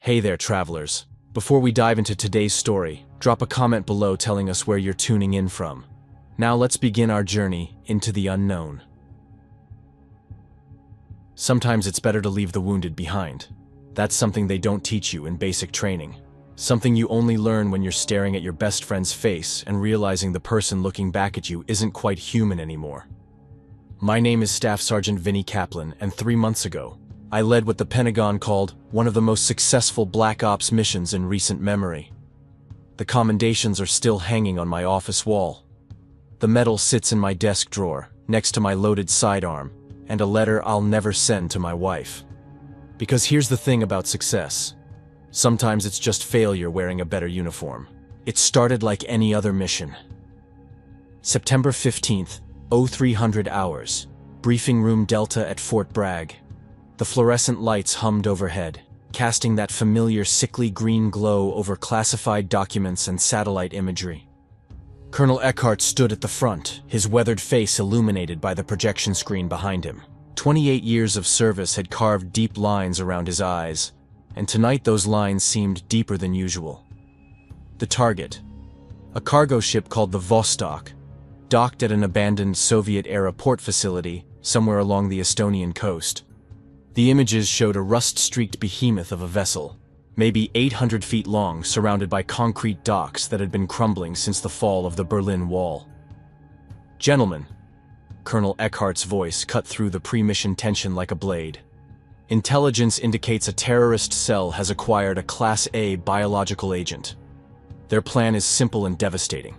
Hey there, travelers. Before we dive into today's story, drop a comment below telling us where you're tuning in from. Now let's begin our journey into the unknown. Sometimes it's better to leave the wounded behind. That's something they don't teach you in basic training. Something you only learn when you're staring at your best friend's face and realizing the person looking back at you isn't quite human anymore. My name is Staff Sergeant Vinnie Kaplan, and 3 months ago, I led what the Pentagon called one of the most successful Black Ops missions in recent memory. The commendations are still hanging on my office wall. The medal sits in my desk drawer, next to my loaded sidearm, and a letter I'll never send to my wife. Because here's the thing about success. Sometimes it's just failure wearing a better uniform. It started like any other mission. September 15th, 0300 hours. Briefing room Delta at Fort Bragg. The fluorescent lights hummed overhead, casting that familiar sickly green glow over classified documents and satellite imagery. Colonel Eckhart stood at the front, his weathered face illuminated by the projection screen behind him. 28 years of service had carved deep lines around his eyes, and tonight those lines seemed deeper than usual. The target, a cargo ship called the Vostok, docked at an abandoned Soviet-era port facility somewhere along the Estonian coast. The images showed a rust-streaked behemoth of a vessel, maybe 800 feet long, surrounded by concrete docks that had been crumbling since the fall of the Berlin Wall. "Gentlemen," Colonel Eckhart's voice cut through the pre-mission tension like a blade. "Intelligence indicates a terrorist cell has acquired a Class A biological agent. Their plan is simple and devastating.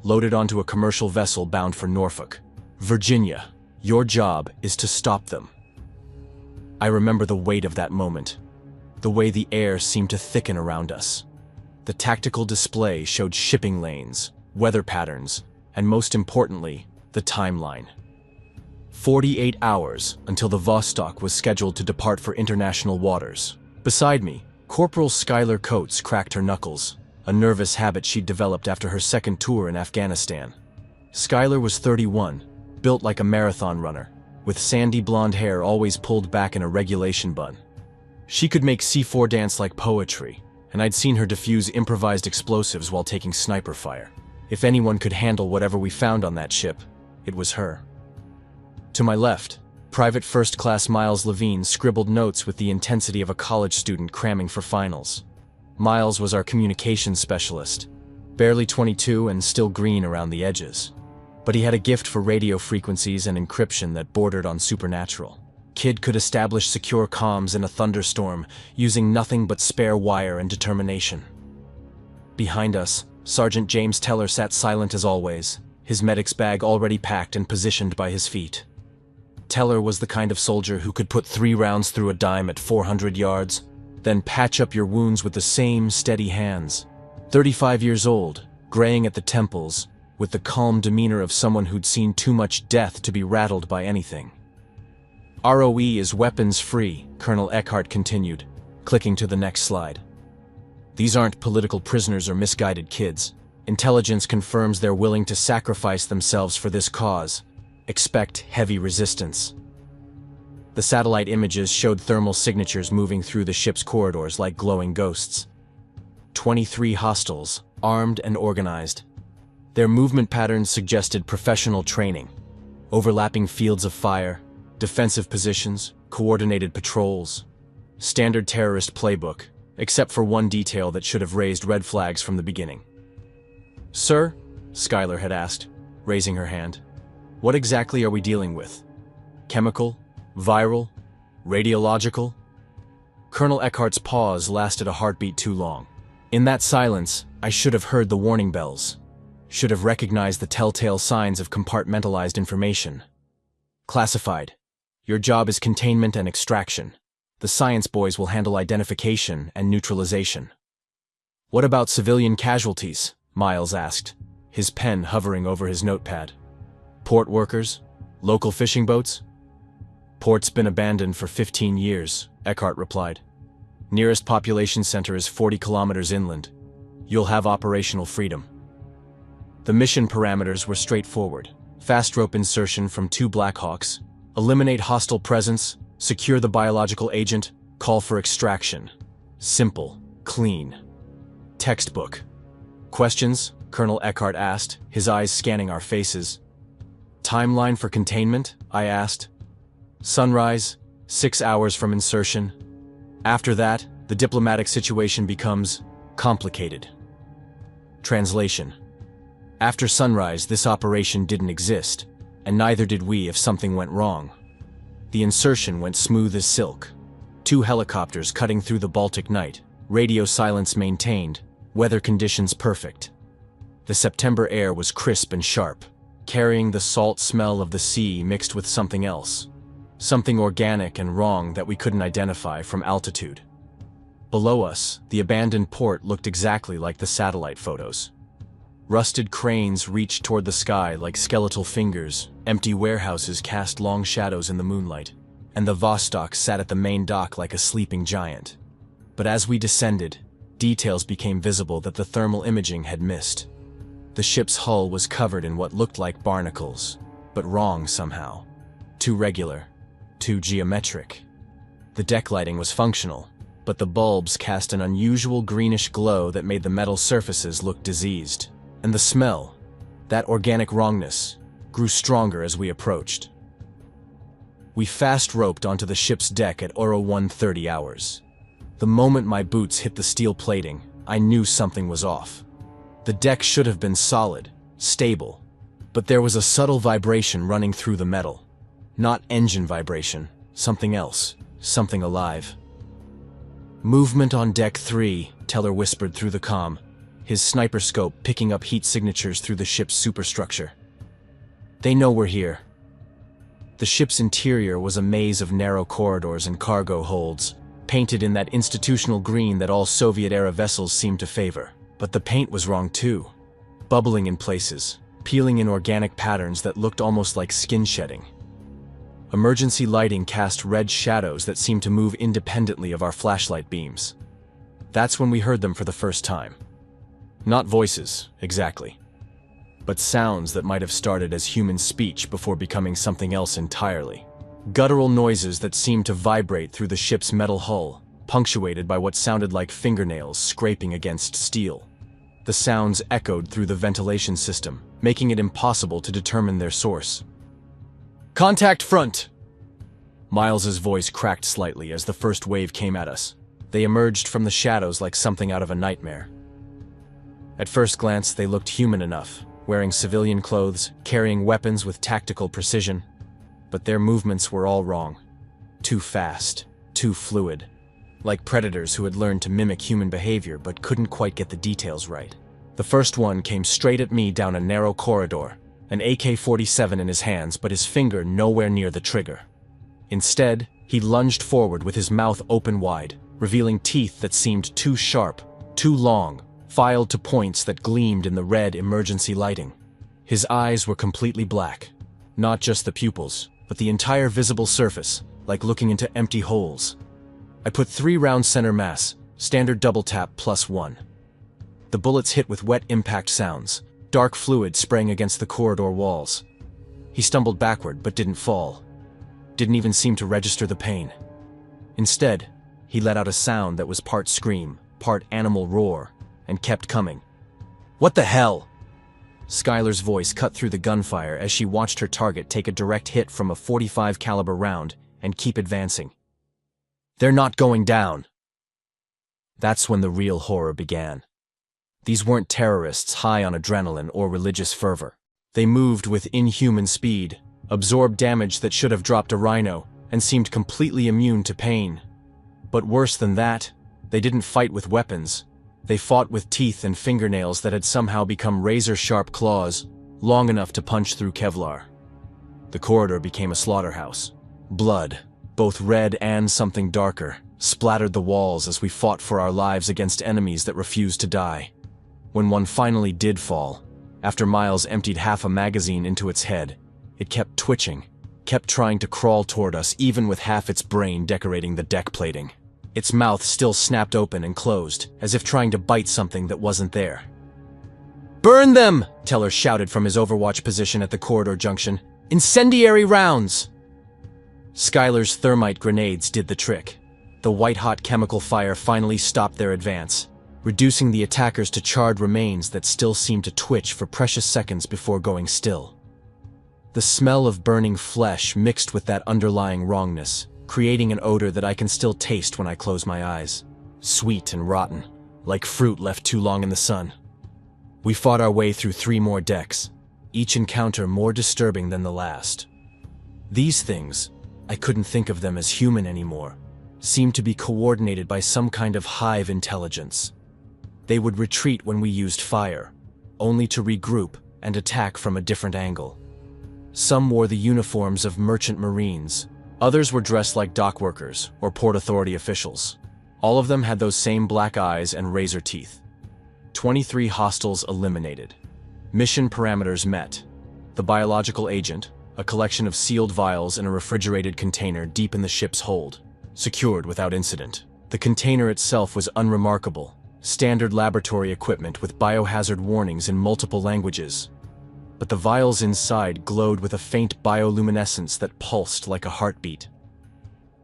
Loaded onto a commercial vessel bound for Norfolk, Virginia. Your job is to stop them." I remember the weight of that moment, the way the air seemed to thicken around us. The tactical display showed shipping lanes, weather patterns, and most importantly, the timeline. 48 hours until the Vostok was scheduled to depart for international waters. Beside me, Corporal Skylar Coates cracked her knuckles, a nervous habit she'd developed after her second tour in Afghanistan. Skylar was 31, built like a marathon runner, with sandy blonde hair always pulled back in a regulation bun. She could make C4 dance like poetry, and I'd seen her defuse improvised explosives while taking sniper fire. If anyone could handle whatever we found on that ship, it was her. To my left, Private First Class Miles Levine scribbled notes with the intensity of a college student cramming for finals. Miles was our communications specialist, barely 22 and still green around the edges. But he had a gift for radio frequencies and encryption that bordered on supernatural. Kid could establish secure comms in a thunderstorm using nothing but spare wire and determination. Behind us, Sergeant James Teller sat silent as always, his medic's bag already packed and positioned by his feet. Teller was the kind of soldier who could put 3 rounds through a dime at 400 yards, then patch up your wounds with the same steady hands. 35 years old, graying at the temples, with the calm demeanor of someone who'd seen too much death to be rattled by anything. "ROE is weapons-free," Colonel Eckhart continued, clicking to the next slide. "These aren't political prisoners or misguided kids. Intelligence confirms they're willing to sacrifice themselves for this cause. Expect heavy resistance." The satellite images showed thermal signatures moving through the ship's corridors like glowing ghosts. 23 hostiles, armed and organized. Their movement patterns suggested professional training, overlapping fields of fire, defensive positions, coordinated patrols. Standard terrorist playbook, except for one detail that should have raised red flags from the beginning. "Sir?" Skylar had asked, raising her hand. "What exactly are we dealing with? Chemical? Viral? Radiological?" Colonel Eckhart's pause lasted a heartbeat too long. In that silence, I should have heard the warning bells. Should have recognized the telltale signs of compartmentalized information. "Classified. Your job is containment and extraction. The science boys will handle identification and neutralization." "What about civilian casualties?" Miles asked, his pen hovering over his notepad. "Port workers? Local fishing boats?" "Port's been abandoned for 15 years, Eckhart replied. "Nearest population center is 40 kilometers inland. You'll have operational freedom." The mission parameters were straightforward. Fast rope insertion from 2 Blackhawks, eliminate hostile presence, secure the biological agent, call for extraction. Simple, clean. Textbook. Questions? Colonel Eckhart asked, his eyes scanning our faces. Timeline for containment? I asked. Sunrise, 6 hours from insertion. After that, the diplomatic situation becomes complicated. Translation. After sunrise, this operation didn't exist, and neither did we if something went wrong. The insertion went smooth as silk. 2 helicopters cutting through the Baltic night, radio silence maintained, weather conditions perfect. The September air was crisp and sharp, carrying the salt smell of the sea mixed with something else. Something organic and wrong that we couldn't identify from altitude. Below us, the abandoned port looked exactly like the satellite photos. Rusted cranes reached toward the sky like skeletal fingers, empty warehouses cast long shadows in the moonlight, and the Vostok sat at the main dock like a sleeping giant. But as we descended, details became visible that the thermal imaging had missed. The ship's hull was covered in what looked like barnacles, but wrong somehow. Too regular, too geometric. The deck lighting was functional, but the bulbs cast an unusual greenish glow that made the metal surfaces look diseased. And the smell, that organic wrongness, grew stronger as we approached. We fast roped onto the ship's deck at 01:30 hours. The moment my boots hit the steel plating, I knew something was off. The deck should have been solid, stable, but there was a subtle vibration running through the metal. Not engine vibration, something else, something alive. Movement on deck 3, Teller whispered through the comm, his sniper scope picking up heat signatures through the ship's superstructure. They know we're here. The ship's interior was a maze of narrow corridors and cargo holds, painted in that institutional green that all Soviet-era vessels seemed to favor. But the paint was wrong too. Bubbling in places, peeling in organic patterns that looked almost like skin shedding. Emergency lighting cast red shadows that seemed to move independently of our flashlight beams. That's when we heard them for the first time. Not voices, exactly, but sounds that might have started as human speech before becoming something else entirely. Guttural noises that seemed to vibrate through the ship's metal hull, punctuated by what sounded like fingernails scraping against steel. The sounds echoed through the ventilation system, making it impossible to determine their source. Contact front! Miles's voice cracked slightly as the first wave came at us. They emerged from the shadows like something out of a nightmare. At first glance, they looked human enough, wearing civilian clothes, carrying weapons with tactical precision. But their movements were all wrong. Too fast, too fluid. Like predators who had learned to mimic human behavior but couldn't quite get the details right. The first one came straight at me down a narrow corridor, an AK-47 in his hands but his finger nowhere near the trigger. Instead, he lunged forward with his mouth open wide, revealing teeth that seemed too sharp, too long, filed to points that gleamed in the red emergency lighting. His eyes were completely black, not just the pupils, but the entire visible surface, like looking into empty holes. I put 3 rounds center mass, standard double tap +1. The bullets hit with wet impact sounds, dark fluid spraying against the corridor walls. He stumbled backward but didn't fall. Didn't even seem to register the pain. Instead, he let out a sound that was part scream, part animal roar, and kept coming. What the hell? Skylar's voice cut through the gunfire as she watched her target take a direct hit from a .45 caliber round and keep advancing. They're not going down. That's when the real horror began. These weren't terrorists high on adrenaline or religious fervor. They moved with inhuman speed, absorbed damage that should have dropped a rhino, and seemed completely immune to pain. But worse than that, they didn't fight with weapons. They fought with teeth and fingernails that had somehow become razor-sharp claws, long enough to punch through Kevlar. The corridor became a slaughterhouse. Blood, both red and something darker, splattered the walls as we fought for our lives against enemies that refused to die. When one finally did fall, after Miles emptied half a magazine into its head, it kept twitching, kept trying to crawl toward us even with half its brain decorating the deck plating. Its mouth still snapped open and closed, as if trying to bite something that wasn't there. "Burn them!" Teller shouted from his overwatch position at the corridor junction. "Incendiary rounds!" Skylar's thermite grenades did the trick. The white-hot chemical fire finally stopped their advance, reducing the attackers to charred remains that still seemed to twitch for precious seconds before going still. The smell of burning flesh mixed with that underlying wrongness, creating an odor that I can still taste when I close my eyes. Sweet and rotten, like fruit left too long in the sun. We fought our way through 3 more decks, each encounter more disturbing than the last. These things, I couldn't think of them as human anymore, seemed to be coordinated by some kind of hive intelligence. They would retreat when we used fire, only to regroup and attack from a different angle. Some wore the uniforms of merchant marines, others were dressed like dock workers or Port Authority officials. All of them had those same black eyes and razor teeth. 23 hostiles eliminated. Mission parameters met. The biological agent, a collection of sealed vials in a refrigerated container deep in the ship's hold, secured without incident. The container itself was unremarkable, standard laboratory equipment with biohazard warnings in multiple languages. But the vials inside glowed with a faint bioluminescence that pulsed like a heartbeat.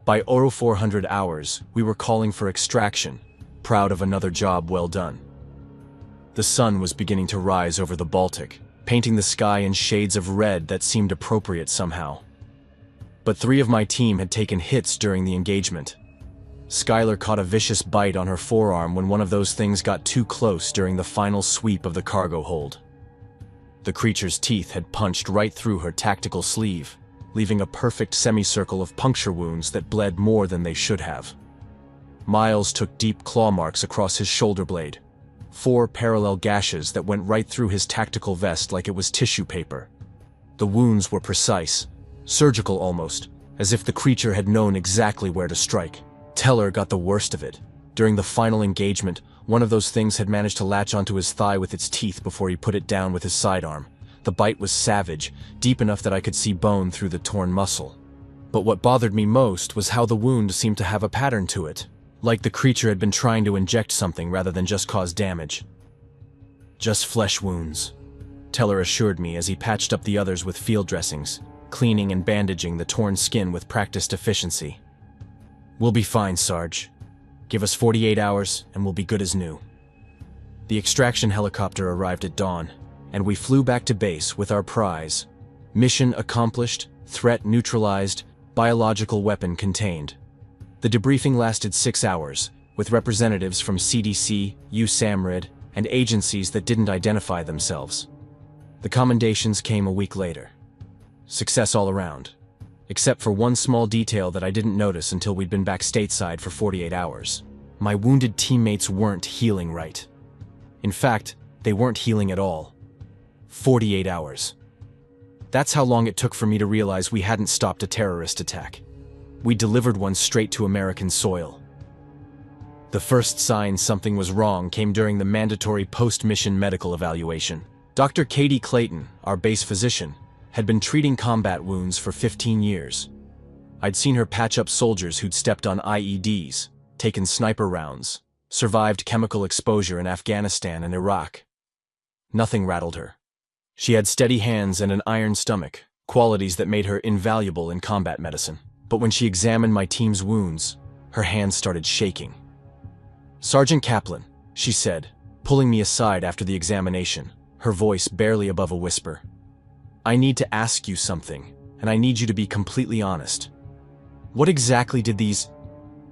By Oro 400 hours, we were calling for extraction, proud of another job well done. The sun was beginning to rise over the Baltic, painting the sky in shades of red that seemed appropriate somehow. But 3 of my team had taken hits during the engagement. Skylar caught a vicious bite on her forearm when one of those things got too close during the final sweep of the cargo hold. The creature's teeth had punched right through her tactical sleeve, leaving a perfect semicircle of puncture wounds that bled more than they should have. Miles took deep claw marks across his shoulder blade, 4 parallel gashes that went right through his tactical vest like it was tissue paper. The wounds were precise, surgical almost, as if the creature had known exactly where to strike. Teller got the worst of it. During the final engagement, one of those things had managed to latch onto his thigh with its teeth before he put it down with his sidearm. The bite was savage, deep enough that I could see bone through the torn muscle. But what bothered me most was how the wound seemed to have a pattern to it, like the creature had been trying to inject something rather than just cause damage. Just flesh wounds, Teller assured me as he patched up the others with field dressings, cleaning and bandaging the torn skin with practiced efficiency. We'll be fine, Sarge. Give us 48 hours and we'll be good as new. The extraction helicopter arrived at dawn, and we flew back to base with our prize. Mission accomplished, threat neutralized, biological weapon contained. The debriefing lasted 6 hours, with representatives from CDC, USAMRIID, and agencies that didn't identify themselves. The commendations came a week later. Success all around, except for one small detail that I didn't notice until we'd been back stateside for 48 hours. My wounded teammates weren't healing right. In fact, they weren't healing at all. 48 hours. That's how long it took for me to realize we hadn't stopped a terrorist attack. We delivered one straight to American soil. The first sign something was wrong came during the mandatory post-mission medical evaluation. Dr. Katie Clayton, our base physician, had been treating combat wounds for 15 years. I'd seen her patch up soldiers who'd stepped on IEDs, taken sniper rounds, survived chemical exposure in Afghanistan and Iraq. Nothing rattled her. She had steady hands and an iron stomach, qualities that made her invaluable in combat medicine. But when she examined my team's wounds, her hands started shaking. "Sergeant Kaplan," she said, pulling me aside after the examination, her voice barely above a whisper. "I need to ask you something, and I need you to be completely honest. What exactly did these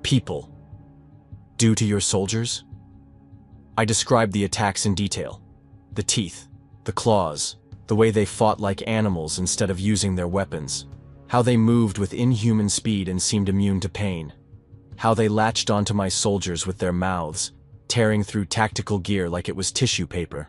people do to your soldiers?" I described the attacks in detail. The teeth, the claws, the way they fought like animals instead of using their weapons, how they moved with inhuman speed and seemed immune to pain, how they latched onto my soldiers with their mouths, tearing through tactical gear like it was tissue paper.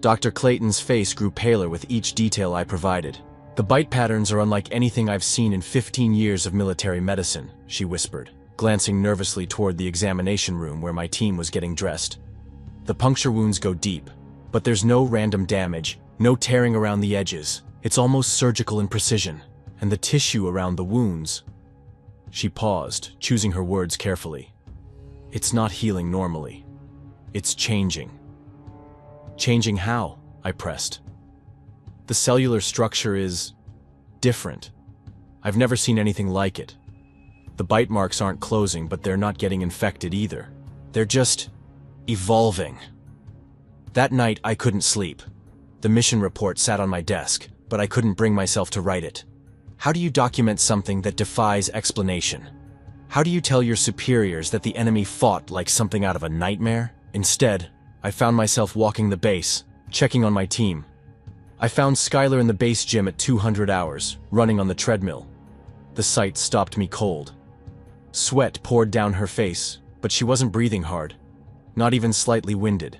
Dr. Clayton's face grew paler with each detail I provided. "The bite patterns are unlike anything I've seen in 15 years of military medicine," she whispered, glancing nervously toward the examination room where my team was getting dressed. "The puncture wounds go deep, but there's no random damage, no tearing around the edges. It's almost surgical in precision. And the tissue around the wounds..." She paused, choosing her words carefully. "It's not healing normally. It's changing." "Changing how?" I pressed. "The cellular structure is different. I've never seen anything like it. The bite marks aren't closing, but they're not getting infected either. They're just evolving. That night, I couldn't sleep. The mission report sat on my desk, but I couldn't bring myself to write it. How do you document something that defies explanation? How do you tell your superiors that the enemy fought like something out of a nightmare? Instead, I found myself walking the base, checking on my team. I found Skylar in the base gym at 200 hours, running on the treadmill. The sight stopped me cold. Sweat poured down her face, but she wasn't breathing hard, not even slightly winded.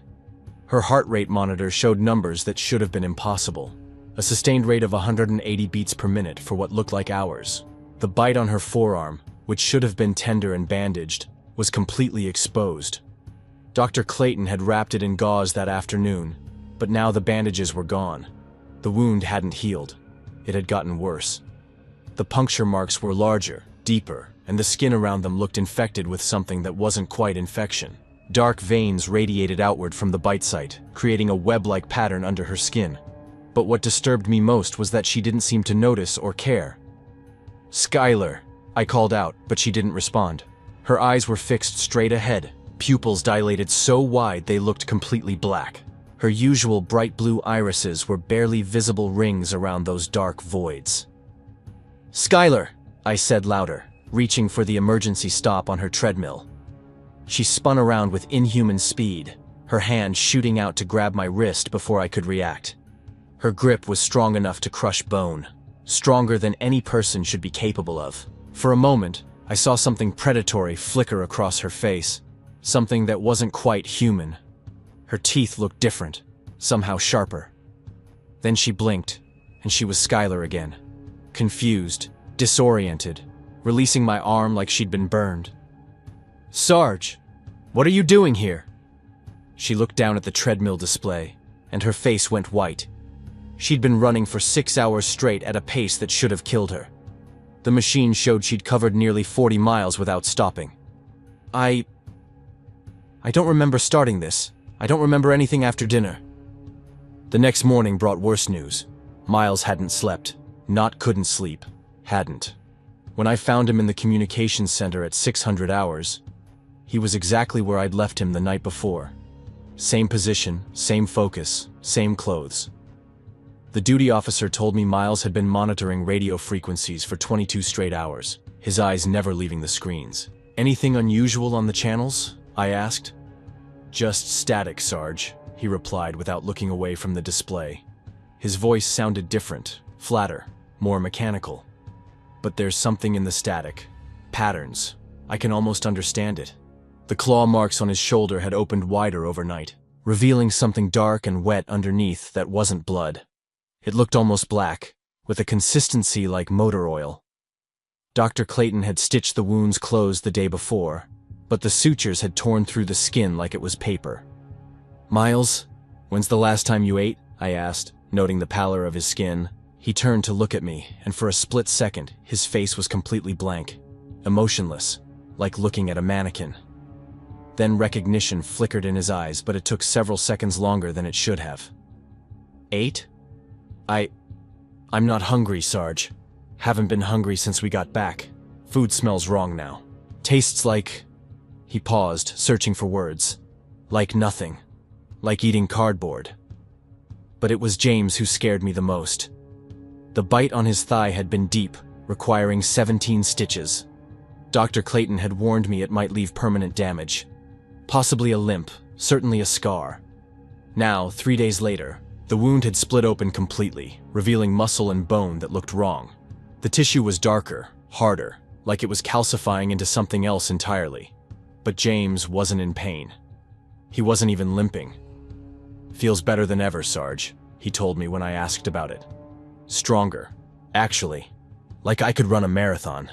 Her heart rate monitor showed numbers that should have been impossible. A sustained rate of 180 beats per minute for what looked like hours. The bite on her forearm, which should have been tender and bandaged, was completely exposed. Dr. Clayton had wrapped it in gauze that afternoon, but now the bandages were gone. The wound hadn't healed. It had gotten worse. The puncture marks were larger, deeper, and the skin around them looked infected with something that wasn't quite infection. Dark veins radiated outward from the bite site, creating a web-like pattern under her skin. But what disturbed me most was that she didn't seem to notice or care. "Skylar," I called out, but she didn't respond. Her eyes were fixed straight ahead, pupils dilated so wide they looked completely black. Her usual bright blue irises were barely visible rings around those dark voids. "Skylar," I said louder, reaching for the emergency stop on her treadmill. She spun around with inhuman speed, her hand shooting out to grab my wrist before I could react. Her grip was strong enough to crush bone, stronger than any person should be capable of. For a moment, I saw something predatory flicker across her face, something that wasn't quite human. Her teeth looked different, somehow sharper. Then she blinked, and she was Skylar again, confused, disoriented, releasing my arm like she'd been burned. "Sarge, what are you doing here?" She looked down at the treadmill display, and her face went white. She'd been running for 6 hours straight at a pace that should have killed her. The machine showed she'd covered nearly 40 miles without stopping. I don't remember starting this. I don't remember anything after dinner." The next morning brought worse news. Miles hadn't slept. Not couldn't sleep. Hadn't. When I found him in the communications center at 600 hours, he was exactly where I'd left him the night before. Same position, same focus, same clothes. The duty officer told me Miles had been monitoring radio frequencies for 22 straight hours, his eyes never leaving the screens. "Anything unusual on the channels?" I asked. "Just static, Sarge," he replied without looking away from the display. His voice sounded different, flatter, more mechanical. "But there's something in the static. Patterns. I can almost understand it." The claw marks on his shoulder had opened wider overnight, revealing something dark and wet underneath that wasn't blood. It looked almost black, with a consistency like motor oil. Dr. Clayton had stitched the wounds closed the day before, but the sutures had torn through the skin like it was paper. "Miles, when's the last time you ate?" I asked, noting the pallor of his skin. He turned to look at me, and for a split second, his face was completely blank, emotionless, like looking at a mannequin. Then recognition flickered in his eyes, but it took several seconds longer than it should have. "Ate? I'm not hungry, Sarge. Haven't been hungry since we got back. Food smells wrong now. Tastes like..." He paused, searching for words. "Like nothing. Like eating cardboard." But it was James who scared me the most. The bite on his thigh had been deep, requiring 17 stitches. Dr. Clayton had warned me it might leave permanent damage. Possibly a limp, certainly a scar. Now, 3 days later, the wound had split open completely, revealing muscle and bone that looked wrong. The tissue was darker, harder, like it was calcifying into something else entirely. But James wasn't in pain. He wasn't even limping. "Feels better than ever, Sarge," he told me when I asked about it. "Stronger, actually. Like I could run a marathon."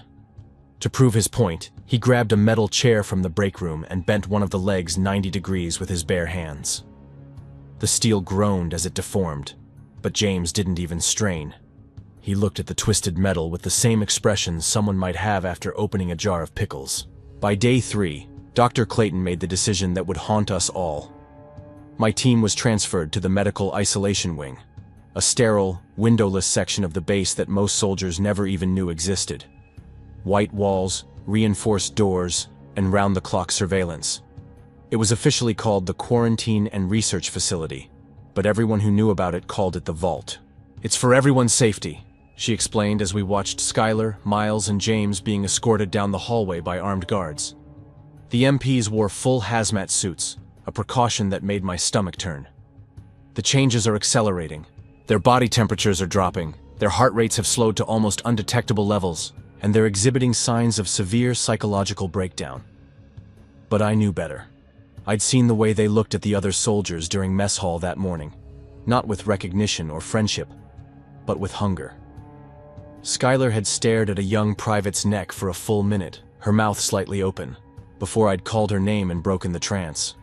To prove his point, he grabbed a metal chair from the break room and bent one of the legs 90 degrees with his bare hands. The steel groaned as it deformed, but James didn't even strain. He looked at the twisted metal with the same expression someone might have after opening a jar of pickles. By day 3, Dr. Clayton made the decision that would haunt us all. My team was transferred to the medical isolation wing, a sterile, windowless section of the base that most soldiers never even knew existed. White walls, reinforced doors, and round-the-clock surveillance. It was officially called the Quarantine and Research Facility, but everyone who knew about it called it the Vault. "It's for everyone's safety," she explained as we watched Skylar, Miles, and James being escorted down the hallway by armed guards. The MPs wore full hazmat suits, a precaution that made my stomach turn. The changes are accelerating. Their body temperatures are dropping, their heart rates have slowed to almost undetectable levels, and they're exhibiting signs of severe psychological breakdown. But I knew better. I'd seen the way they looked at the other soldiers during mess hall that morning, not with recognition or friendship, but with hunger. Skylar had stared at a young private's neck for a full minute, her mouth slightly open, before I'd called her name and broken the trance.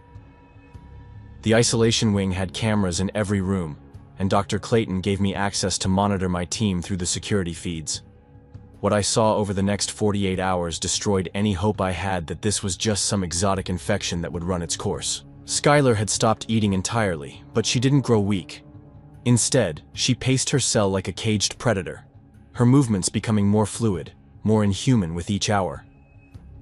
The isolation wing had cameras in every room, and Dr. Clayton gave me access to monitor my team through the security feeds. What I saw over the next 48 hours destroyed any hope I had that this was just some exotic infection that would run its course. Skylar had stopped eating entirely, but she didn't grow weak. Instead, she paced her cell like a caged predator, her movements becoming more fluid, more inhuman with each hour.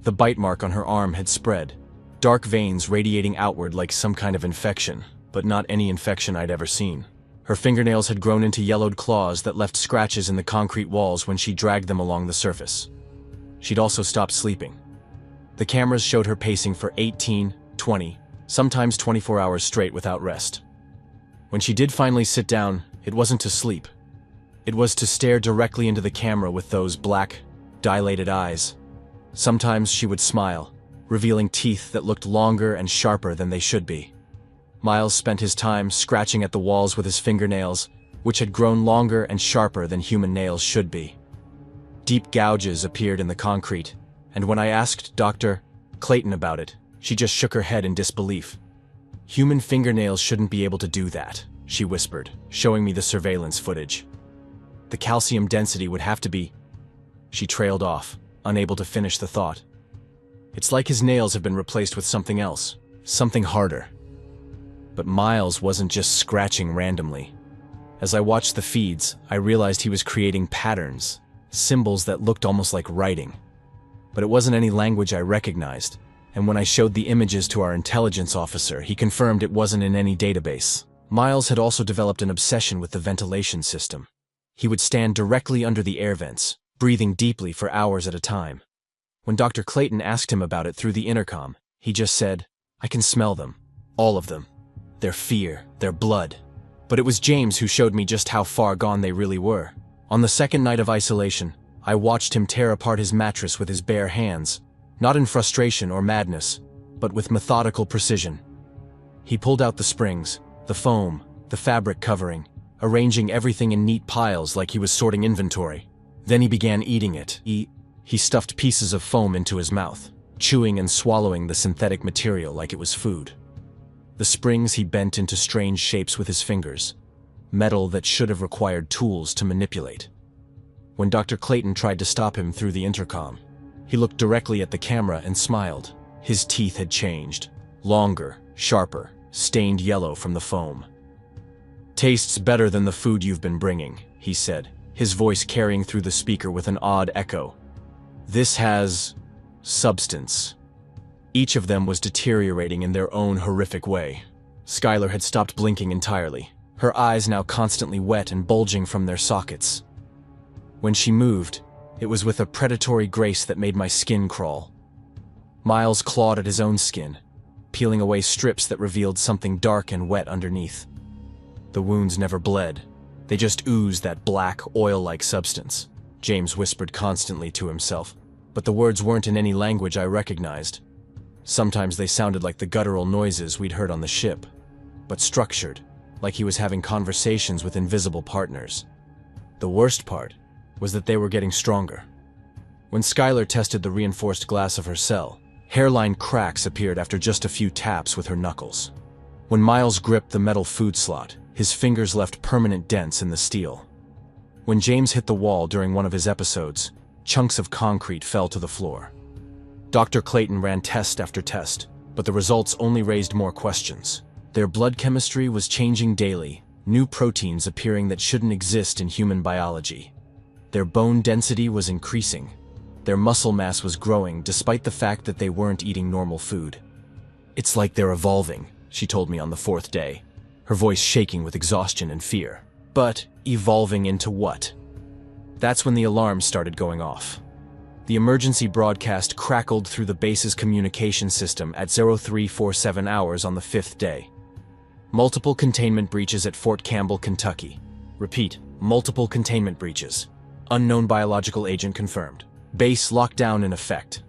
The bite mark on her arm had spread, dark veins radiating outward like some kind of infection, but not any infection I'd ever seen. Her fingernails had grown into yellowed claws that left scratches in the concrete walls when she dragged them along the surface. She'd also stopped sleeping. The cameras showed her pacing for 18, 20, sometimes 24 hours straight without rest. When she did finally sit down, it wasn't to sleep. It was to stare directly into the camera with those black, dilated eyes. Sometimes she would smile, revealing teeth that looked longer and sharper than they should be. Miles spent his time scratching at the walls with his fingernails, which had grown longer and sharper than human nails should be. Deep gouges appeared in the concrete, and when I asked Dr. Clayton about it, she just shook her head in disbelief. "Human fingernails shouldn't be able to do that," she whispered, showing me the surveillance footage. "The calcium density would have to be..." She trailed off, unable to finish the thought. "It's like his nails have been replaced with something else, something harder." But Miles wasn't just scratching randomly. As I watched the feeds, I realized he was creating patterns, symbols that looked almost like writing. But it wasn't any language I recognized, and when I showed the images to our intelligence officer, he confirmed it wasn't in any database. Miles had also developed an obsession with the ventilation system. He would stand directly under the air vents, breathing deeply for hours at a time. When Dr. Clayton asked him about it through the intercom, he just said, "I can smell them, all of them. Their fear, their blood." But it was James who showed me just how far gone they really were. On the second night of isolation, I watched him tear apart his mattress with his bare hands, not in frustration or madness, but with methodical precision. He pulled out the springs, the foam, the fabric covering, arranging everything in neat piles like he was sorting inventory. Then he began eating it. He stuffed pieces of foam into his mouth, chewing and swallowing the synthetic material like it was food. The springs he bent into strange shapes with his fingers, metal that should have required tools to manipulate. When Dr. Clayton tried to stop him through the intercom, he looked directly at the camera and smiled. His teeth had changed, longer, sharper, stained yellow from the foam. "Tastes better than the food you've been bringing," he said, his voice carrying through the speaker with an odd echo. "This has substance." Each of them was deteriorating in their own horrific way. Skylar had stopped blinking entirely, her eyes now constantly wet and bulging from their sockets. When she moved, it was with a predatory grace that made my skin crawl. Miles clawed at his own skin, peeling away strips that revealed something dark and wet underneath. The wounds never bled. They just oozed that black, oil-like substance, James whispered constantly to himself, but the words weren't in any language I recognized. Sometimes they sounded like the guttural noises we'd heard on the ship, but structured, like he was having conversations with invisible partners. The worst part was that they were getting stronger. When Skylar tested the reinforced glass of her cell, hairline cracks appeared after just a few taps with her knuckles. When Miles gripped the metal food slot, his fingers left permanent dents in the steel. When James hit the wall during one of his episodes, chunks of concrete fell to the floor. Dr. Clayton ran test after test, but the results only raised more questions. Their blood chemistry was changing daily, new proteins appearing that shouldn't exist in human biology. Their bone density was increasing. Their muscle mass was growing despite the fact that they weren't eating normal food. "It's like they're evolving," she told me on the fourth day, her voice shaking with exhaustion and fear. But evolving into what? That's when the alarm started going off. The emergency broadcast crackled through the base's communication system at 0347 hours on the fifth day. Multiple containment breaches at Fort Campbell, Kentucky. Repeat, multiple containment breaches. Unknown biological agent confirmed. Base lockdown in effect.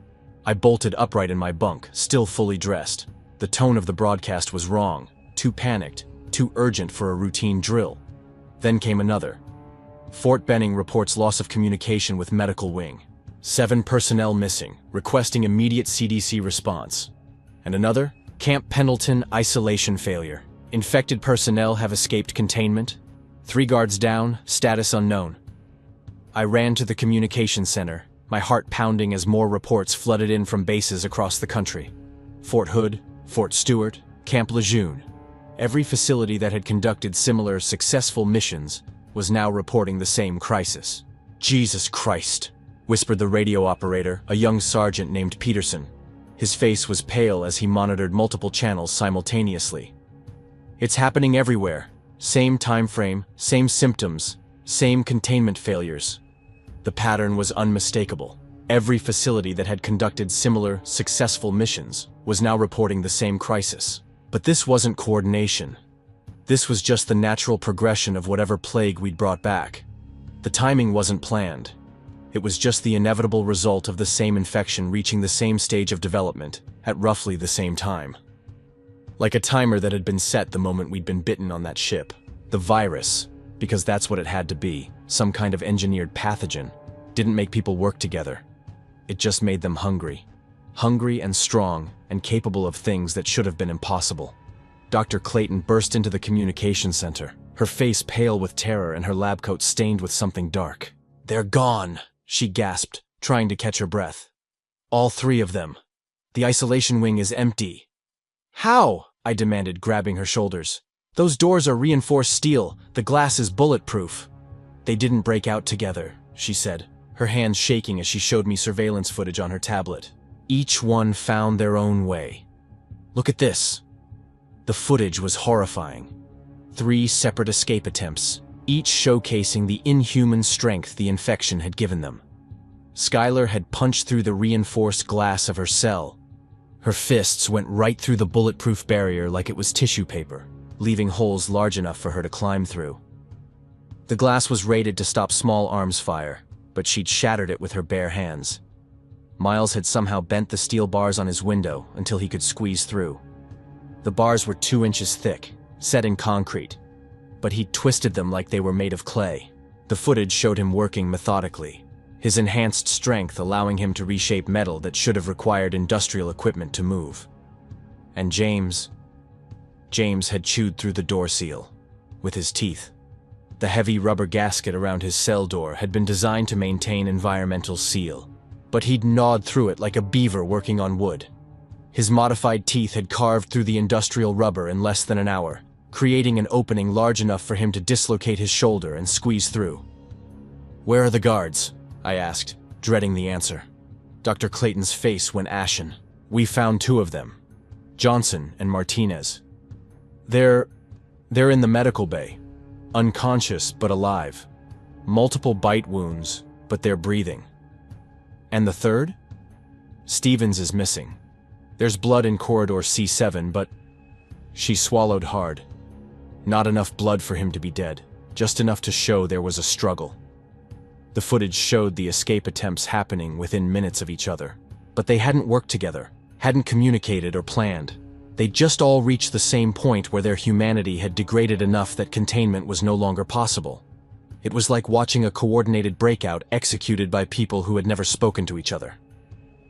I bolted upright in my bunk, still fully dressed. The tone of the broadcast was wrong, too panicked, too urgent for a routine drill. Then came another. Fort Benning reports loss of communication with medical wing. 7 personnel missing, requesting immediate CDC response. And another, Camp Pendleton isolation failure. Infected personnel have escaped containment. 3 guards down, status unknown. I ran to the communication center, my heart pounding as more reports flooded in from bases across the country. Fort Hood, Fort Stewart, Camp Lejeune. Every facility that had conducted similar successful missions was now reporting the same crisis. "Jesus Christ," whispered the radio operator, a young sergeant named Peterson. His face was pale as he monitored multiple channels simultaneously. "It's happening everywhere. Same time frame, same symptoms, same containment failures." The pattern was unmistakable. Every facility that had conducted similar, successful missions was now reporting the same crisis. But this wasn't coordination. This was just the natural progression of whatever plague we'd brought back. The timing wasn't planned. It was just the inevitable result of the same infection reaching the same stage of development at roughly the same time. Like a timer that had been set the moment we'd been bitten on that ship. The virus, because that's what it had to be, some kind of engineered pathogen, didn't make people work together. It just made them hungry. Hungry and strong and capable of things that should have been impossible. Dr. Clayton burst into the communication center, her face pale with terror and her lab coat stained with something dark. "They're gone," she gasped, trying to catch her breath. "All 3 of them. The isolation wing is empty." "How?" I demanded, grabbing her shoulders. "Those doors are reinforced steel. The glass is bulletproof." "They didn't break out together," she said, her hands shaking as she showed me surveillance footage on her tablet. "Each one found their own way. Look at this." The footage was horrifying. 3 separate escape attempts, each showcasing the inhuman strength the infection had given them. Skylar had punched through the reinforced glass of her cell. Her fists went right through the bulletproof barrier like it was tissue paper, leaving holes large enough for her to climb through. The glass was rated to stop small arms fire, but she'd shattered it with her bare hands. Miles had somehow bent the steel bars on his window until he could squeeze through. The bars were 2 inches thick, set in concrete, but he twisted them like they were made of clay. The footage showed him working methodically, his enhanced strength allowing him to reshape metal that should have required industrial equipment to move. And James had chewed through the door seal with his teeth. The heavy rubber gasket around his cell door had been designed to maintain environmental seal, but he'd gnawed through it like a beaver working on wood. His modified teeth had carved through the industrial rubber in less than an hour, creating an opening large enough for him to dislocate his shoulder and squeeze through. "Where are the guards?" I asked, dreading the answer. Dr. Clayton's face went ashen. "We found 2 of them, Johnson and Martinez. They're in the medical bay, unconscious but alive. Multiple bite wounds, but they're breathing. And the 3rd? Stevens is missing. There's blood in corridor C7, but..." She swallowed hard. Not enough blood for him to be dead, just enough to show there was a struggle. The footage showed the escape attempts happening within minutes of each other, but they hadn't worked together, hadn't communicated or planned. They'd just all reached the same point where their humanity had degraded enough that containment was no longer possible. It was like watching a coordinated breakout executed by people who had never spoken to each other.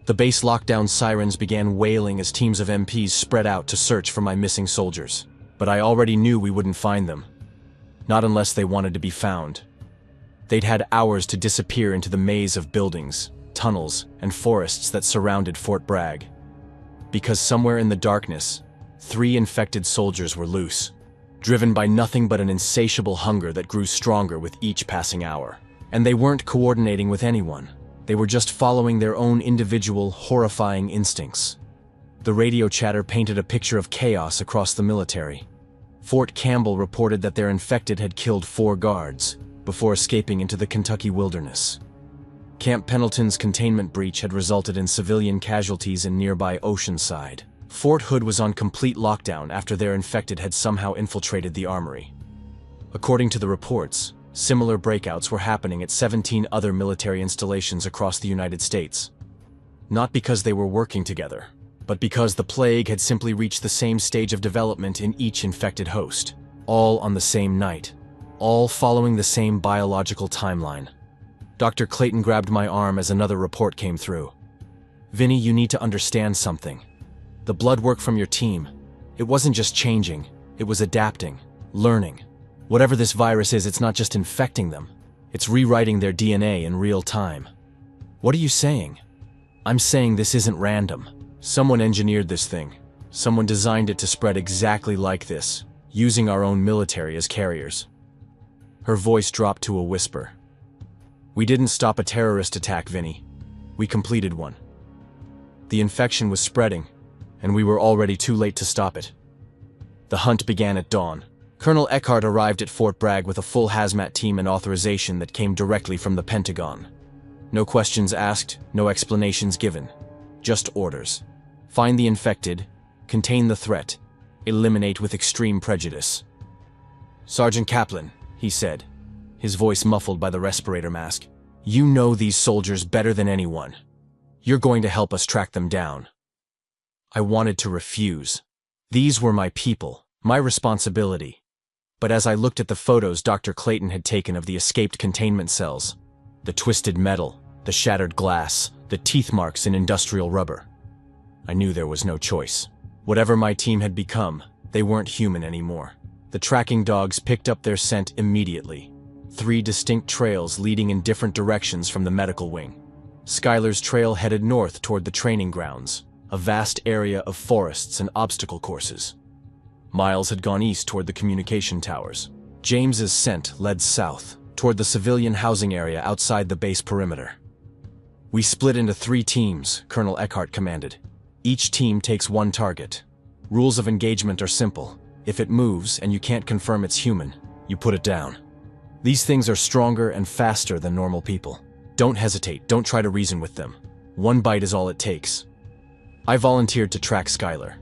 The base lockdown sirens began wailing as teams of MPs spread out to search for my missing soldiers. But I already knew we wouldn't find them. Not unless they wanted to be found. They'd had hours to disappear into the maze of buildings, tunnels, and forests that surrounded Fort Bragg. Because somewhere in the darkness, 3 infected soldiers were loose, driven by nothing but an insatiable hunger that grew stronger with each passing hour. And they weren't coordinating with anyone. They were just following their own individual, horrifying instincts. The radio chatter painted a picture of chaos across the military. Fort Campbell reported that their infected had killed 4 guards before escaping into the Kentucky wilderness. Camp Pendleton's containment breach had resulted in civilian casualties in nearby Oceanside. Fort Hood was on complete lockdown after their infected had somehow infiltrated the armory. According to the reports, similar breakouts were happening at 17 other military installations across the United States. Not because they were working together, but because the plague had simply reached the same stage of development in each infected host, all on the same night, all following the same biological timeline. Dr. Clayton grabbed my arm as another report came through. "Vinny, you need to understand something. The blood work from your team, it wasn't just changing, it was adapting, learning. Whatever this virus is, it's not just infecting them, it's rewriting their DNA in real time." "What are you saying?" "I'm saying this isn't random. Someone engineered this thing. Someone designed it to spread exactly like this, using our own military as carriers." Her voice dropped to a whisper. "We didn't stop a terrorist attack, Vinny. We completed one. The infection was spreading, and we were already too late to stop it." The hunt began at dawn. Colonel Eckhart arrived at Fort Bragg with a full hazmat team and authorization that came directly from the Pentagon. No questions asked, no explanations given. Just orders. Find the infected, contain the threat, eliminate with extreme prejudice. "Sergeant Kaplan," he said, his voice muffled by the respirator mask, "you know these soldiers better than anyone. You're going to help us track them down." I wanted to refuse. These were my people, my responsibility. But as I looked at the photos Dr. Clayton had taken of the escaped containment cells, the twisted metal, the shattered glass, the teeth marks in industrial rubber, I knew there was no choice. Whatever my team had become, they weren't human anymore. The tracking dogs picked up their scent immediately. 3 distinct trails leading in different directions from the medical wing. Skylar's trail headed north toward the training grounds, a vast area of forests and obstacle courses. Miles had gone east toward the communication towers. James's scent led south, toward the civilian housing area outside the base perimeter. "We split into 3 teams," Colonel Eckhart commanded. "Each team takes 1 target. Rules of engagement are simple. If it moves and you can't confirm it's human, you put it down. These things are stronger and faster than normal people. Don't hesitate, don't try to reason with them. 1 bite is all it takes." I volunteered to track Skylar.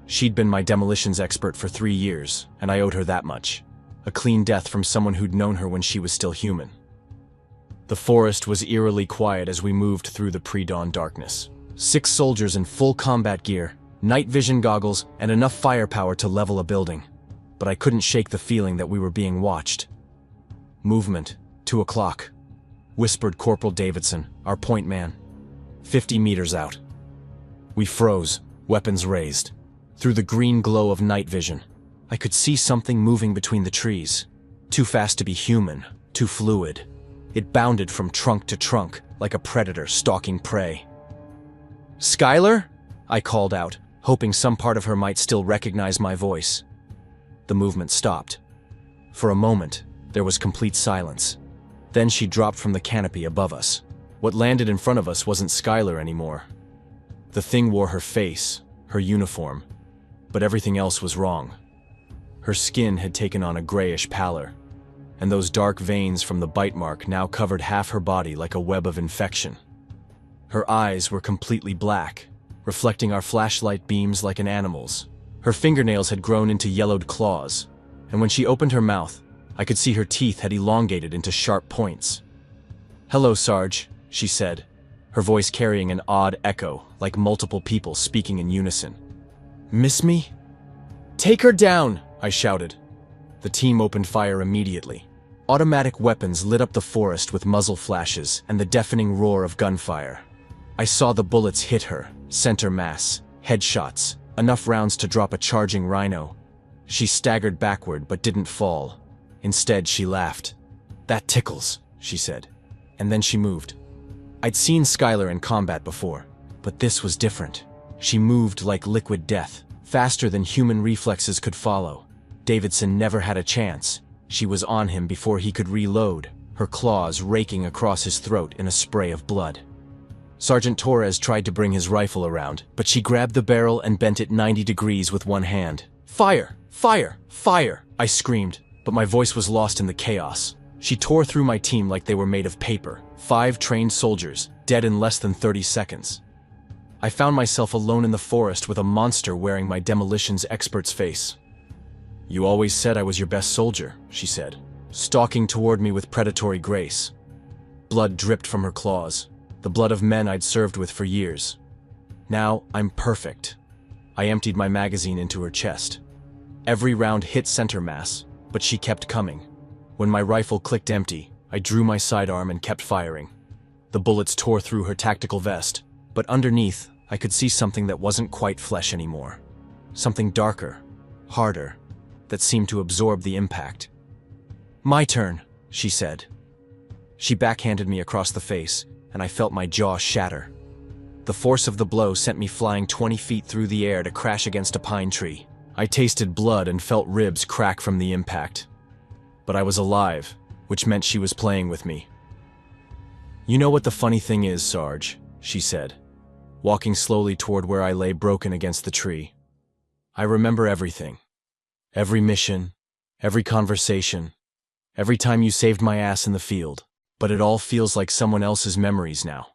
She'd been my demolitions expert for 3 years, and I owed her that much. A clean death from someone who'd known her when she was still human. The forest was eerily quiet as we moved through the pre-dawn darkness. 6 soldiers in full combat gear, night vision goggles, and enough firepower to level a building. But I couldn't shake the feeling that we were being watched. "Movement, 2 o'clock," whispered Corporal Davidson, our point man. 50 meters out. We froze, weapons raised. Through the green glow of night vision, I could see something moving between the trees. Too fast to be human, too fluid. It bounded from trunk to trunk, like a predator stalking prey. "Skylar?" I called out, hoping some part of her might still recognize my voice. The movement stopped. For a moment, there was complete silence. Then she dropped from the canopy above us. What landed in front of us wasn't Skylar anymore. The thing wore her face, her uniform, but everything else was wrong. Her skin had taken on a grayish pallor, and those dark veins from the bite mark now covered half her body like a web of infection. Her eyes were completely black, reflecting our flashlight beams like an animal's. Her fingernails had grown into yellowed claws, and when she opened her mouth, I could see her teeth had elongated into sharp points. "Hello, Sarge," she said, her voice carrying an odd echo, like multiple people speaking in unison. "Miss me?" "Take her down!" I shouted. The team opened fire immediately. Automatic weapons lit up the forest with muzzle flashes and the deafening roar of gunfire. I saw the bullets hit her, center mass, headshots, enough rounds to drop a charging rhino. She staggered backward but didn't fall. Instead, she laughed. "That tickles," she said. And then she moved. I'd seen Skylar in combat before, but this was different. She moved like liquid death, faster than human reflexes could follow. Davidson never had a chance. She was on him before he could reload, her claws raking across his throat in a spray of blood. Sergeant Torres tried to bring his rifle around, but she grabbed the barrel and bent it 90 degrees with one hand. "Fire! Fire! Fire!" I screamed, but my voice was lost in the chaos. She tore through my team like they were made of paper. 5 trained soldiers, dead in less than 30 seconds. I found myself alone in the forest with a monster wearing my demolitions expert's face. "You always said I was your best soldier," she said, stalking toward me with predatory grace. Blood dripped from her claws, the blood of men I'd served with for years. "Now I'm perfect." I emptied my magazine into her chest. Every round hit center mass, but she kept coming. When my rifle clicked empty, I drew my sidearm and kept firing. The bullets tore through her tactical vest, but underneath, I could see something that wasn't quite flesh anymore. Something darker, harder, that seemed to absorb the impact. "My turn," she said. She backhanded me across the face, and I felt my jaw shatter. The force of the blow sent me flying 20 feet through the air to crash against a pine tree. I tasted blood and felt ribs crack from the impact. But I was alive, which meant she was playing with me. "You know what the funny thing is, Sarge," she said, walking slowly toward where I lay broken against the tree. "I remember everything. Every mission, every conversation, every time you saved my ass in the field. But it all feels like someone else's memories now.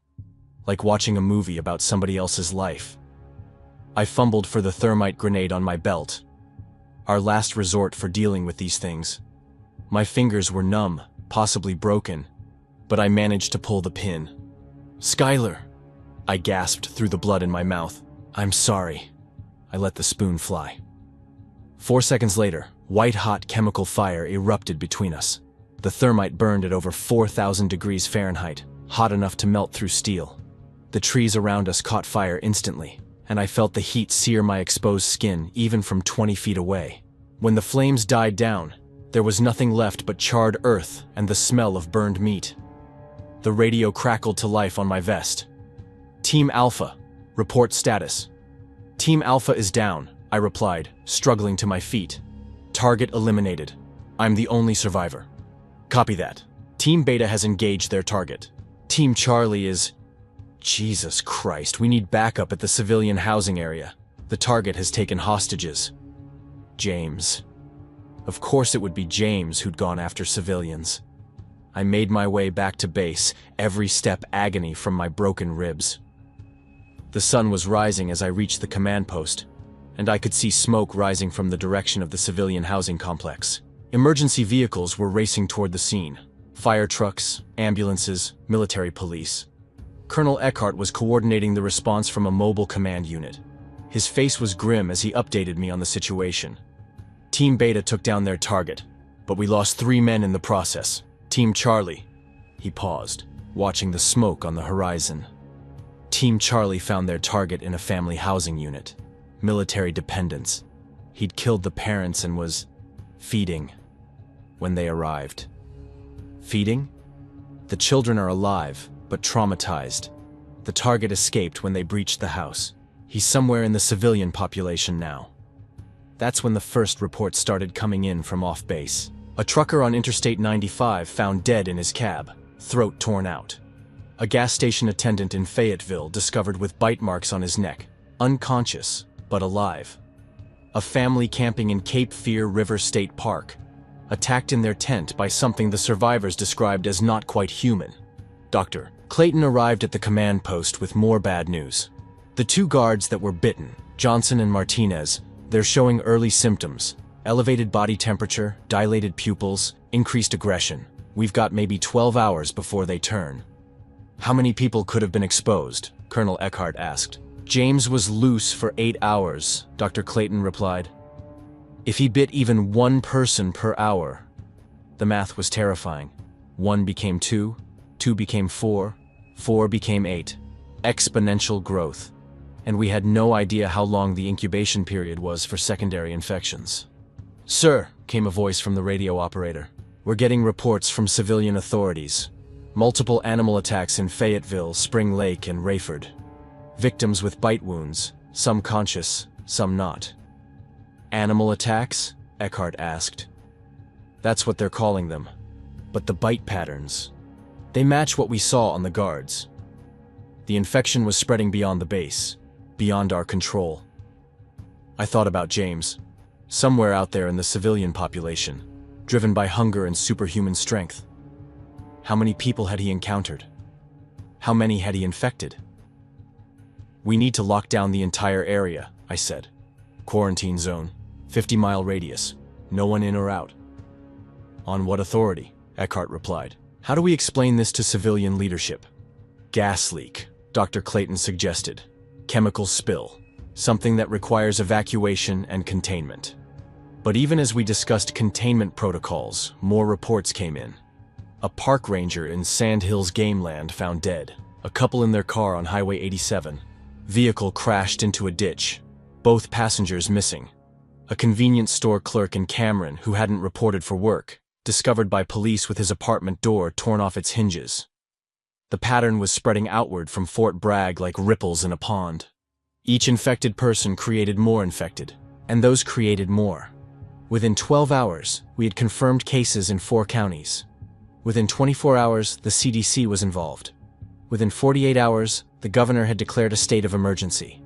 Like watching a movie about somebody else's life." I fumbled for the thermite grenade on my belt. Our last resort for dealing with these things. My fingers were numb, possibly broken, but I managed to pull the pin. "Skylar," I gasped through the blood in my mouth. "I'm sorry." I let the spoon fly. 4 seconds later, white-hot chemical fire erupted between us. The thermite burned at over 4,000 degrees Fahrenheit, hot enough to melt through steel. The trees around us caught fire instantly, and I felt the heat sear my exposed skin even from 20 feet away. When the flames died down, there was nothing left but charred earth and the smell of burned meat. The radio crackled to life on my vest. "Team Alpha, report status." "Team Alpha is down," I replied, struggling to my feet. "Target eliminated. I'm the only survivor." "Copy that. Team Beta has engaged their target. Team Charlie is..." Jesus Christ, we need backup at the civilian housing area. The target has taken hostages. James. Of course it would be James who'd gone after civilians. I made my way back to base, every step agony from my broken ribs. The sun was rising as I reached the command post, and I could see smoke rising from the direction of the civilian housing complex. Emergency vehicles were racing toward the scene. Fire trucks, ambulances, military police. Colonel Eckhart was coordinating the response from a mobile command unit. His face was grim as he updated me on the situation. Team Beta took down their target, but we lost 3 men in the process. Team Charlie. He paused, watching the smoke on the horizon. Team Charlie found their target in a family housing unit. Military dependents. He'd killed the parents and was feeding when they arrived. Feeding? The children are alive, but traumatized. The target escaped when they breached the house. He's somewhere in the civilian population now. That's when the first reports started coming in from off-base. A trucker on Interstate 95 found dead in his cab, throat torn out. A gas station attendant in Fayetteville discovered with bite marks on his neck, unconscious, but alive. A family camping in Cape Fear River State Park, attacked in their tent by something the survivors described as not quite human. Dr. Clayton arrived at the command post with more bad news. The 2 guards that were bitten, Johnson and Martinez, they're showing early symptoms. Elevated body temperature, dilated pupils, increased aggression. We've got maybe 12 hours before they turn. "How many people could have been exposed?" Colonel Eckhart asked. "James was loose for 8 hours," Dr. Clayton replied. "If he bit even 1 person per hour..." The math was terrifying. 1 became 2, 2 became 4, 4 became 8. Exponential growth. And we had no idea how long the incubation period was for secondary infections. "Sir," came a voice from the radio operator, "we're getting reports from civilian authorities. Multiple animal attacks in Fayetteville, Spring Lake, and Rayford. Victims with bite wounds, some conscious, some not." "Animal attacks?" Eckhart asked. "That's what they're calling them. But the bite patterns, they match what we saw on the guards." The infection was spreading beyond the base, beyond our control. I thought about James, somewhere out there in the civilian population, driven by hunger and superhuman strength. How many people had he encountered? How many had he infected? "We need to lock down the entire area," I said. "Quarantine zone, 50-mile radius, no one in or out." "On what authority?" Eckhart replied. "How do we explain this to civilian leadership?" "Gas leak," Dr. Clayton suggested. "Chemical spill, something that requires evacuation and containment." But even as we discussed containment protocols, more reports came in. A park ranger in Sand Hills Gameland found dead. A couple in their car on Highway 87. Vehicle crashed into a ditch. Both passengers missing. A convenience store clerk in Cameron who hadn't reported for work, discovered by police with his apartment door torn off its hinges. The pattern was spreading outward from Fort Bragg like ripples in a pond. Each infected person created more infected, and those created more. Within 12 hours, we had confirmed cases in 4 counties. Within 24 hours, the CDC was involved. Within 48 hours, the governor had declared a state of emergency.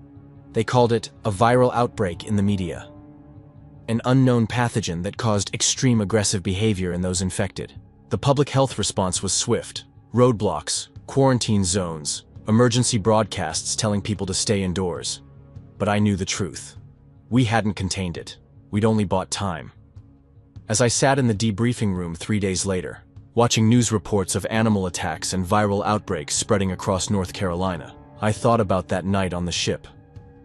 They called it a viral outbreak in the media. An unknown pathogen that caused extreme aggressive behavior in those infected. The public health response was swift. Roadblocks, quarantine zones, emergency broadcasts telling people to stay indoors. But I knew the truth. We hadn't contained it. We'd only bought time. As I sat in the debriefing room 3 days later, watching news reports of animal attacks and viral outbreaks spreading across North Carolina, I thought about that night on the ship,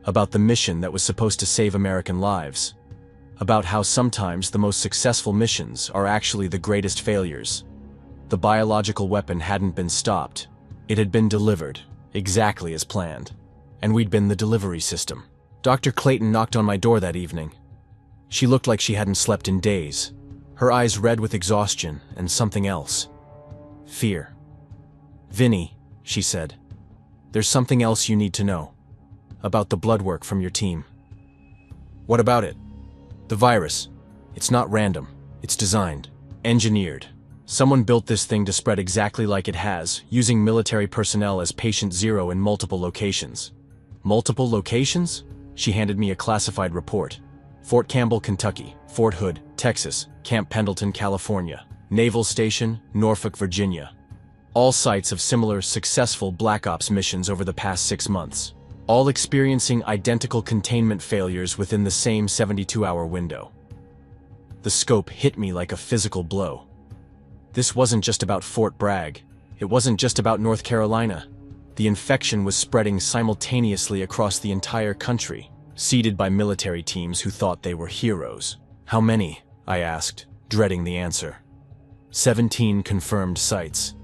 about the mission that was supposed to save American lives, about how sometimes the most successful missions are actually the greatest failures. The biological weapon hadn't been stopped. It had been delivered, exactly as planned, and we'd been the delivery system. Dr. Clayton knocked on my door that evening. She looked like she hadn't slept in days, her eyes red with exhaustion and something else. Fear. "Vinny," she said, "there's something else you need to know. About the blood work from your team." "What about it?" "The virus. It's not random. It's designed. Engineered. Someone built this thing to spread exactly like it has, using military personnel as patient zero in multiple locations." "Multiple locations?" She handed me a classified report. Fort Campbell, Kentucky, Fort Hood, Texas, Camp Pendleton, California, Naval Station, Norfolk, Virginia. All sites of similar, successful Black Ops missions over the past 6 months. All experiencing identical containment failures within the same 72-hour window. The scope hit me like a physical blow. This wasn't just about Fort Bragg. It wasn't just about North Carolina. The infection was spreading simultaneously across the entire country, seeded by military teams who thought they were heroes. "How many?" I asked, dreading the answer. 17 confirmed sites.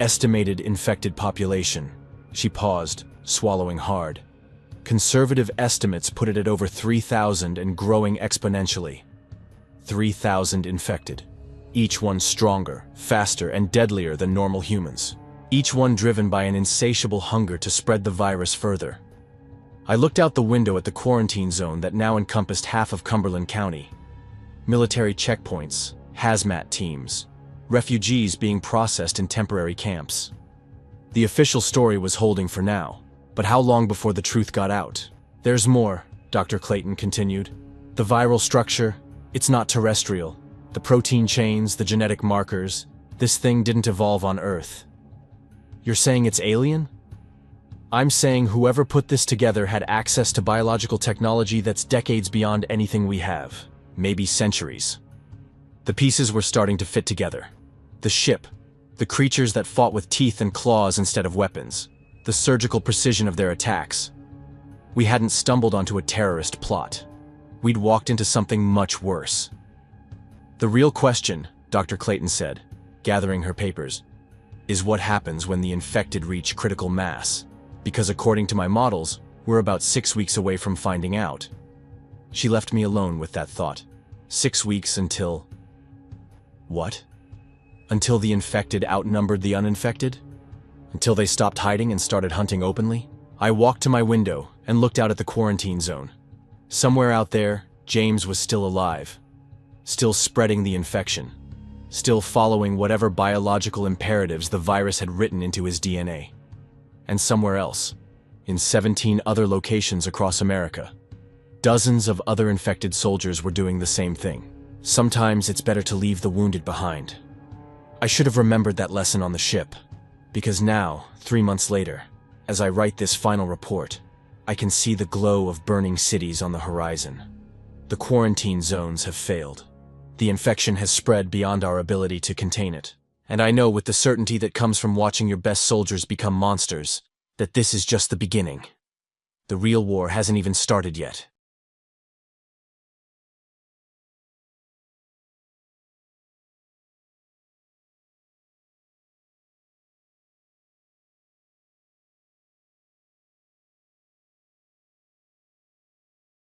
Estimated infected population. She paused, swallowing hard. Conservative estimates put it at over 3,000 and growing exponentially. 3,000 infected. Each one stronger, faster, and deadlier than normal humans. Each one driven by an insatiable hunger to spread the virus further. I looked out the window at the quarantine zone that now encompassed half of Cumberland County. Military checkpoints, hazmat teams, refugees being processed in temporary camps. The official story was holding for now, but how long before the truth got out? "There's more," Dr. Clayton continued. "The viral structure, it's not terrestrial. The protein chains, the genetic markers, this thing didn't evolve on Earth." "You're saying it's alien?" "I'm saying whoever put this together had access to biological technology that's decades beyond anything we have, maybe centuries." The pieces were starting to fit together. The ship, the creatures that fought with teeth and claws instead of weapons, the surgical precision of their attacks. We hadn't stumbled onto a terrorist plot. We'd walked into something much worse. "The real question," Dr. Clayton said, gathering her papers, "is what happens when the infected reach critical mass. Because according to my models, we're about 6 weeks away from finding out." She left me alone with that thought. 6 weeks until... What? Until the infected outnumbered the uninfected? Until they stopped hiding and started hunting openly? I walked to my window and looked out at the quarantine zone. Somewhere out there, James was still alive. Still spreading the infection. Still following whatever biological imperatives the virus had written into his DNA. and somewhere else, in 17 other locations across America. Dozens of other infected soldiers were doing the same thing. Sometimes it's better to leave the wounded behind. I should have remembered that lesson on the ship, because now, 3 months later, as I write this final report, I can see the glow of burning cities on the horizon. The quarantine zones have failed. The infection has spread beyond our ability to contain it. And I know with the certainty that comes from watching your best soldiers become monsters, that this is just the beginning. The real war hasn't even started yet.